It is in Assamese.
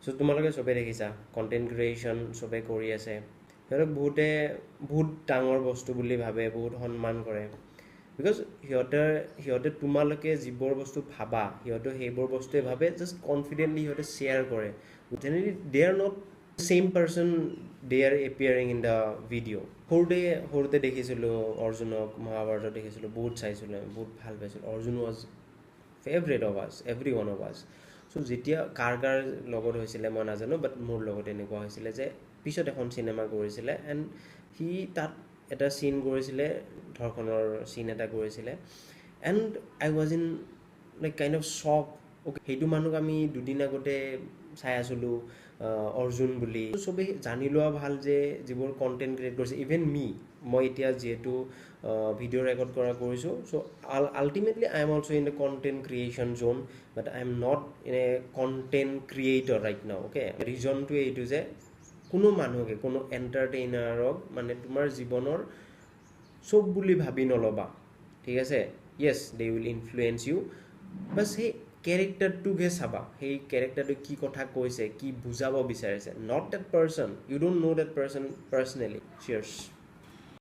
সো তোমালোকে সবে দেখিছা কন্টেন্ট ক্ৰিয়েশ্যন সবে কৰি আছে সিহঁতক বহুত ডাঙৰ বস্তু বুলি ভাবে বহুত সন্মান কৰে বিকজ সিহঁতে তোমালোকে যিবোৰ বস্তু ভাবা সিহঁতে সেইবোৰ বস্তুৱে ভাবে জাষ্ট কনফিডেণ্টলি সিহঁতে শ্বেয়াৰ কৰে generally they are not same person they are appearing in the video সৰুতে দেখিছিলোঁ অৰ্জুনক মহাভাৰতত দেখিছিলোঁ বহুত চাইছিলোঁ বহুত ভাল পাইছিলোঁ Arjun was favorite of us every one of us so যেতিয়া কাৰ লগত হৈছিলে মই নাজানো বাট মোৰ লগত এনেকুৱা হৈছিলে যে পিছত এখন চিনেমা কৰিছিলে এণ্ড সি তাত এটা চিন কৰিছিলে ধৰ্ষণৰ চিন এটা কৰিছিলে and I was in like kind of shock okay সেইটো মানুহক আমি দুদিন আগতে চাই আছিলোঁ অৰ্জুন বুলি সবেই জানি লোৱা ভাল যে যিবোৰ কণ্টেণ্ট ক্ৰিয়েট কৰিছে ইভেন মই এতিয়া যিহেতু ভিডিঅ' ৰেকৰ্ড কৰিছোঁ so' ultimately I am also' in the content creation zone but I am not in a content creator right now okay ৰিজনটোৱে এইটো যে কোনো মানুহকে কোনো এণ্টাৰটেইনাৰক মানে তোমাৰ জীৱনৰ চব বুলি ভাবি নল'বা ঠিক আছে yes they will influence you বাছ সেই কেৰেক্টাৰটোকে চাবা সেই কেৰেক্টাৰটো কি কথা কৈছে কি বুজাব বিচাৰিছে not that person you don't know' that person personally cheers